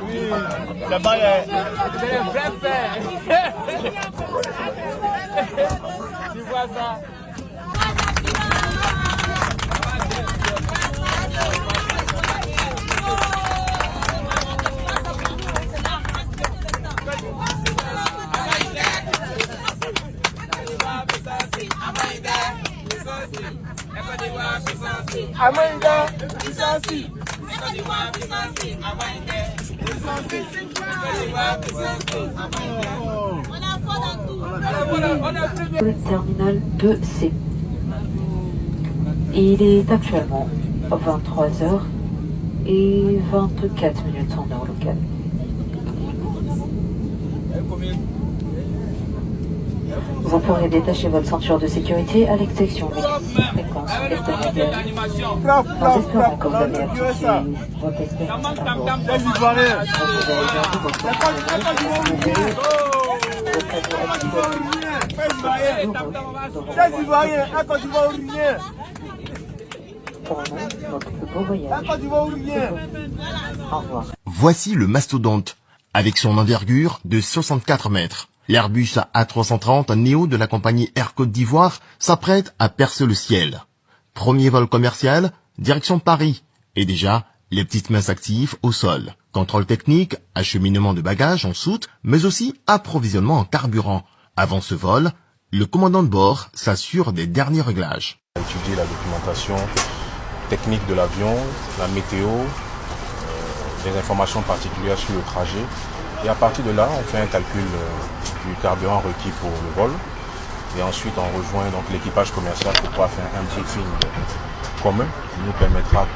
Oui, là-bas, c'est un vrai père. Tu vois ça? Terminal 2C. Il est actuellement 23h et 24 minutes en heure locale. Vous pourrez détacher votre ceinture de sécurité à l'exception des fréquences hebdomadaires. Nous espérons que vous avez apprécié votre expérience à bord. Pour nous, notre plus beau voyage. Au revoir. Voici le mastodonte, avec son envergure de 64 mètres. L'Airbus A330 Neo de la compagnie Air Côte d'Ivoire s'apprête à percer le ciel. Premier vol commercial, direction Paris, et déjà les petites mains actives au sol. Contrôle technique, acheminement de bagages en soute, mais aussi approvisionnement en carburant. Avant ce vol, le commandant de bord s'assure des derniers réglages. Étudier la documentation technique de l'avion, la météo, des informations particulières sur le trajet. Et à partir de là, on fait un calcul du carburant requis pour le vol. Et ensuite, on rejoint donc l'équipage commercial pour pouvoir faire un briefing commun qui nous permettra de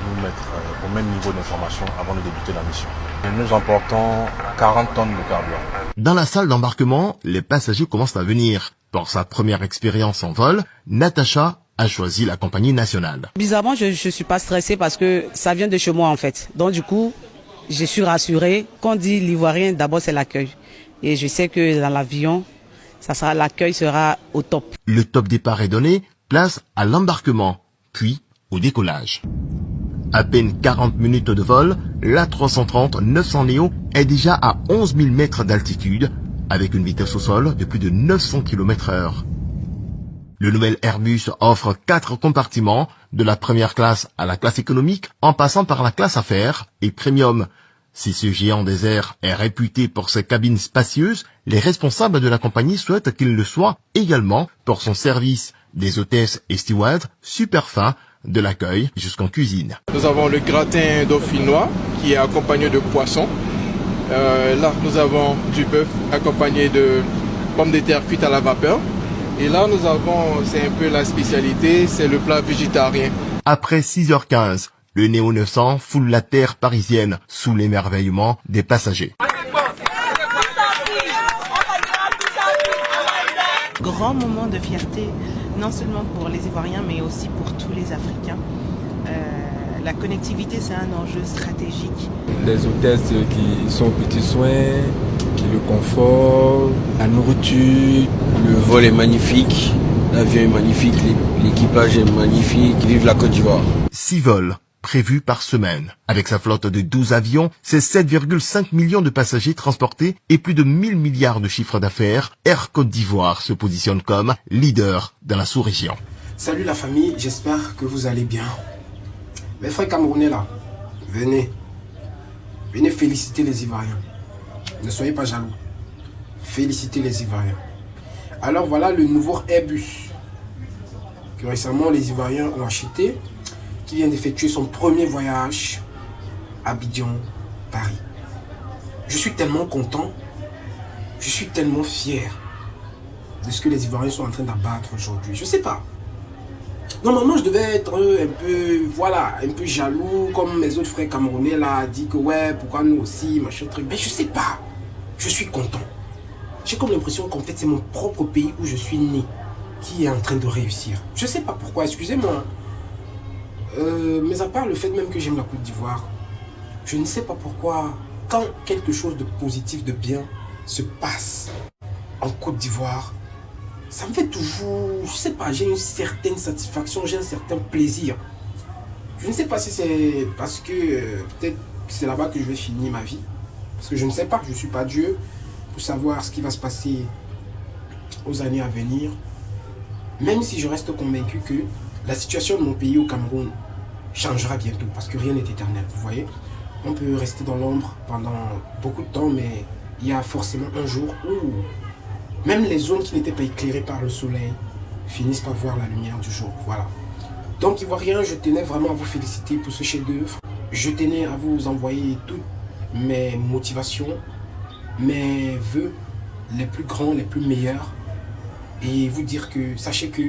nous mettre au même niveau d'information avant de débuter la mission. Et nous emportons 40 tonnes de carburant. Dans la salle d'embarquement, les passagers commencent à venir. Pour sa première expérience en vol, Natacha a choisi la compagnie nationale. Bizarrement, je suis pas stressée parce que ça vient de chez moi en fait. Donc du coup, je suis rassurée. Quand on dit l'ivoirien, d'abord c'est l'accueil. Et je sais que dans l'avion, l'accueil sera au top. Le top départ est donné, place à l'embarquement, puis au décollage. À peine 40 minutes de vol, l'A330 900 Neo est déjà à 11 000 mètres d'altitude, avec une vitesse au sol de plus de 900 km/h. Le nouvel Airbus offre 4 compartiments, de la première classe à la classe économique, en passant par la classe affaires et premium. Si ce géant des airs est réputé pour ses cabines spacieuses, les responsables de la compagnie souhaitent qu'il le soit également pour son service. Des hôtesses et stewards super fins, de l'accueil jusqu'en cuisine. Nous avons le gratin dauphinois qui est accompagné de poisson. Là, nous avons du bœuf accompagné de pommes de terre cuites à la vapeur. Et là, nous avons, c'est un peu la spécialité, c'est le plat végétarien. Après 6h15, le Neo 900 foule la terre parisienne sous l'émerveillement des passagers. Grand moment de fierté, non seulement pour les Ivoiriens, mais aussi pour tous les Africains. La connectivité, c'est un enjeu stratégique. Les hôtesses qui sont aux petits soins, le confort, la nourriture. Le vol est magnifique, l'avion est magnifique, l'équipage est magnifique. Vive la Côte d'Ivoire. 6 vols prévus par semaine. Avec sa flotte de 12 avions, c'est 7,5 millions de passagers transportés et plus de 1000 milliards de chiffres d'affaires. Air Côte d'Ivoire se positionne comme leader dans la sous-région. Salut la famille, j'espère que vous allez bien. Mes frères camerounais là, venez féliciter les Ivoiriens. Ne soyez pas jaloux. Félicitez les Ivoiriens. Alors voilà le nouveau Airbus que récemment les Ivoiriens ont acheté, qui vient d'effectuer son premier voyage à Abidjan-Paris. Je suis tellement content, je suis tellement fier de ce que les Ivoiriens sont en train d'abattre aujourd'hui. Je sais pas. Normalement, je devais être un peu jaloux, comme mes autres frères camerounais là, dit que ouais, pourquoi nous aussi, machin truc. Mais je sais pas. Je suis content. J'ai comme l'impression qu'en fait, c'est mon propre pays où je suis né qui est en train de réussir. Je sais pas pourquoi, excusez-moi. Mais à part le fait même que j'aime la Côte d'Ivoire, je ne sais pas pourquoi, quand quelque chose de positif, de bien se passe en Côte d'Ivoire, ça me fait toujours, je sais pas, j'ai une certaine satisfaction, j'ai un certain plaisir. Je ne sais pas si c'est parce que peut-être c'est là-bas que je vais finir ma vie. Parce que je ne sais pas, je ne suis pas Dieu pour savoir ce qui va se passer aux années à venir. Même si je reste convaincu que la situation de mon pays au Cameroun changera bientôt. Parce que rien n'est éternel, vous voyez. On peut rester dans l'ombre pendant beaucoup de temps, mais il y a forcément un jour où même les zones qui n'étaient pas éclairées par le soleil finissent par voir la lumière du jour. Voilà. Donc Ivoiriens, je tenais vraiment à vous féliciter pour ce chef-d'œuvre. Je tenais à vous envoyer toutes mes motivations, mes vœux les plus grands, les plus meilleurs. Et vous dire que, sachez que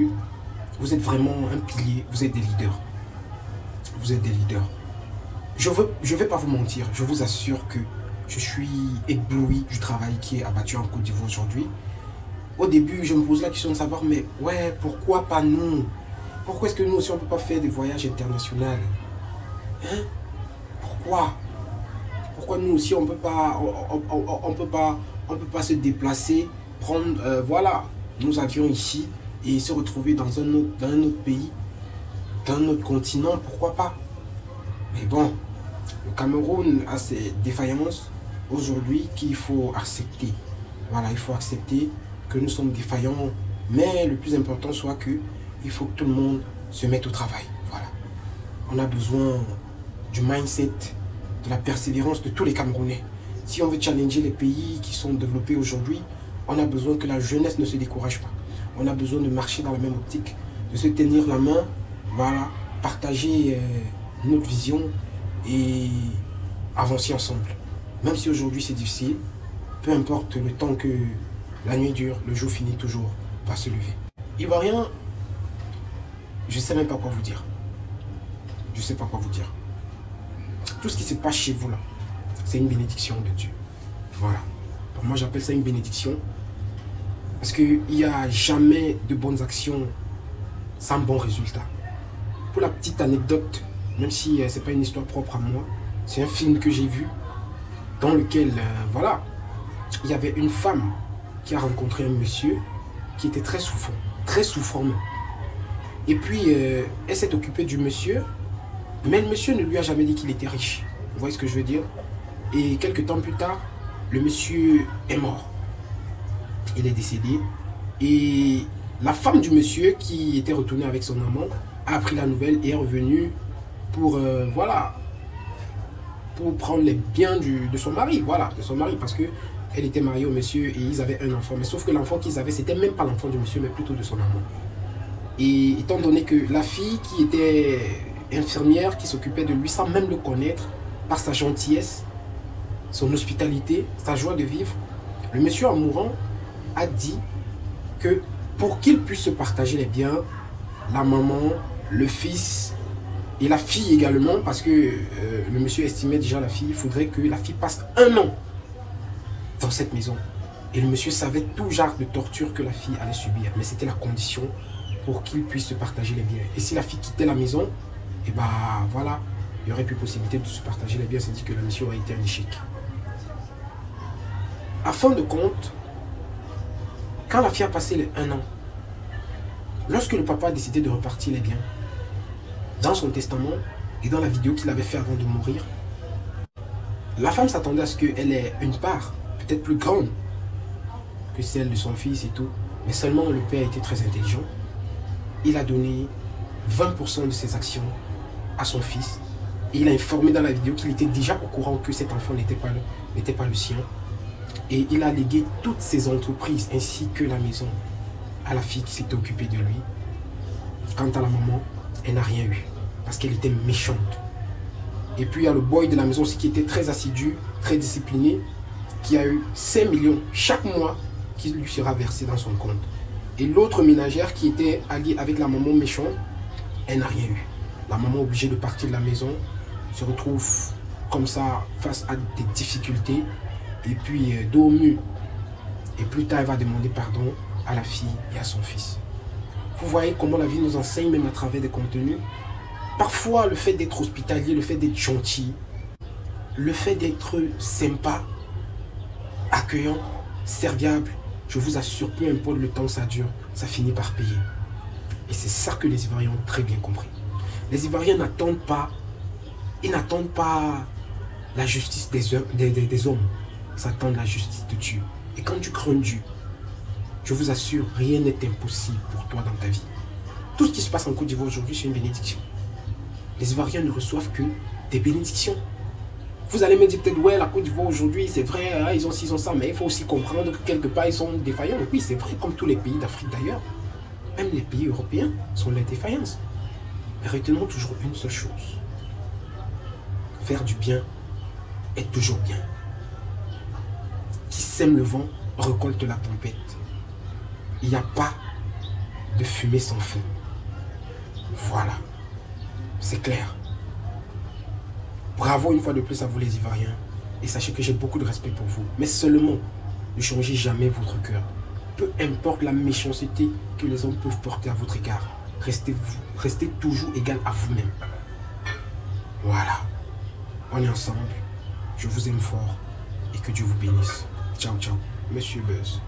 vous êtes vraiment un pilier, vous êtes des leaders. Vous êtes des leaders. Je vais pas vous mentir, je vous assure que je suis ébloui du travail qui est abattu en Côte d'Ivoire aujourd'hui. Au début, je me pose la question de savoir, mais ouais, pourquoi pas nous? Pourquoi est-ce que nous aussi on ne peut pas faire des voyages internationaux? Hein? Pourquoi nous aussi on peut pas se déplacer, prendre voilà, nos avions ici et se retrouver dans un autre pays, dans un autre continent, pourquoi pas? Mais bon, le Cameroun a ses défaillances aujourd'hui qu'il faut accepter. Voilà, il faut accepter que nous sommes défaillants, mais le plus important soit que il faut que tout le monde se mette au travail. Voilà. On a besoin du mindset, de la persévérance de tous les Camerounais. Si on veut challenger les pays qui sont développés aujourd'hui, on a besoin que la jeunesse ne se décourage pas. On a besoin de marcher dans la même optique, de se tenir la main, voilà, partager notre vision et avancer ensemble. Même si aujourd'hui c'est difficile, peu importe le temps que la nuit dure, le jour finit toujours par se lever. Ivoirien, je ne sais même pas quoi vous dire. Je ne sais pas quoi vous dire. Tout ce qui se passe chez vous là, c'est une bénédiction de Dieu. Voilà. Pour moi, j'appelle ça une bénédiction. Parce qu'il n'y a jamais de bonnes actions sans bon résultat. Pour la petite anecdote, même si ce n'est pas une histoire propre à moi, c'est un film que j'ai vu dans lequel, voilà, il y avait une femme qui a rencontré un monsieur qui était très souffrant même. Et puis, elle s'est occupée du monsieur, mais le monsieur ne lui a jamais dit qu'il était riche. Vous voyez ce que je veux dire? Et quelques temps plus tard, le monsieur est mort. Il est décédé. Et la femme du monsieur, qui était retournée avec son amant, a appris la nouvelle et est revenue pour, voilà, pour prendre les biens de son mari. Voilà, de son mari, parce que elle était mariée au monsieur et ils avaient un enfant. Mais sauf que l'enfant qu'ils avaient, c'était même pas l'enfant du monsieur, mais plutôt de son amant. Et étant donné que la fille qui était infirmière, qui s'occupait de lui sans même le connaître, par sa gentillesse, son hospitalité, sa joie de vivre, le monsieur en mourant a dit que pour qu'il puisse se partager les biens, la maman, le fils et la fille également, parce que le monsieur estimait déjà la fille, il faudrait que la fille passe 1 an dans cette maison. Et le monsieur savait tout genre de torture que la fille allait subir, mais c'était la condition pour qu'il puisse se partager les biens. Et si la fille quittait la maison, et ben voilà, il y aurait plus possibilité de se partager les biens, c'est-à-dire que la mission aurait été un échec. À fin de compte, quand la fille a passé les 1 an, lorsque le papa a décidé de repartir les biens, dans son testament et dans la vidéo qu'il avait fait avant de mourir, la femme s'attendait à ce qu'elle ait une part, peut-être plus grande que celle de son fils et tout, mais seulement le père était très intelligent. Il a donné 20% de ses actions à son fils. Et il a informé dans la vidéo qu'il était déjà au courant que cet enfant n'était pas le sien. Et il a légué toutes ses entreprises ainsi que la maison à la fille qui s'était occupée de lui. Quant à la maman, elle n'a rien eu parce qu'elle était méchante. Et puis il y a le boy de la maison aussi qui était très assidu, très discipliné, qui a eu 5 millions chaque mois qui lui sera versé dans son compte. Et l'autre ménagère qui était alliée avec la maman méchante, elle n'a rien eu. La maman obligée de partir de la maison se retrouve comme ça face à des difficultés et puis dos au mur. Et plus tard, elle va demander pardon à la fille et à son fils. Vous voyez comment la vie nous enseigne même à travers des contenus. Parfois, le fait d'être hospitalier, le fait d'être gentil, le fait d'être sympa, accueillant, serviable, je vous assure, peu importe le temps que ça dure, ça finit par payer. Et c'est ça que les Ivoiriens ont très bien compris. Les Ivoiriens n'attendent pas, ils n'attendent pas la justice des hommes, ils attendent la justice de Dieu. Et quand tu crains Dieu, je vous assure, rien n'est impossible pour toi dans ta vie. Tout ce qui se passe en Côte d'Ivoire aujourd'hui, c'est une bénédiction. Les Ivoiriens ne reçoivent que des bénédictions. Vous allez me dire peut-être, ouais, la Côte d'Ivoire aujourd'hui, c'est vrai, hein, ils ont ci, ils ont ça, mais il faut aussi comprendre que quelque part, ils sont défaillants. Oui, c'est vrai, comme tous les pays d'Afrique d'ailleurs. Même les pays européens sont les défaillances. Mais retenons toujours une seule chose. Faire du bien est toujours bien. Qui sème le vent récolte la tempête. Il n'y a pas de fumée sans feu. Voilà. C'est clair. Bravo une fois de plus à vous les Ivoiriens. Et sachez que j'ai beaucoup de respect pour vous. Mais seulement, ne changez jamais votre cœur. Peu importe la méchanceté que les hommes peuvent porter à votre égard. Restez toujours égal à vous-même. Voilà. On est ensemble. Je vous aime fort. Et que Dieu vous bénisse. Ciao, ciao. Monsieur Buzz.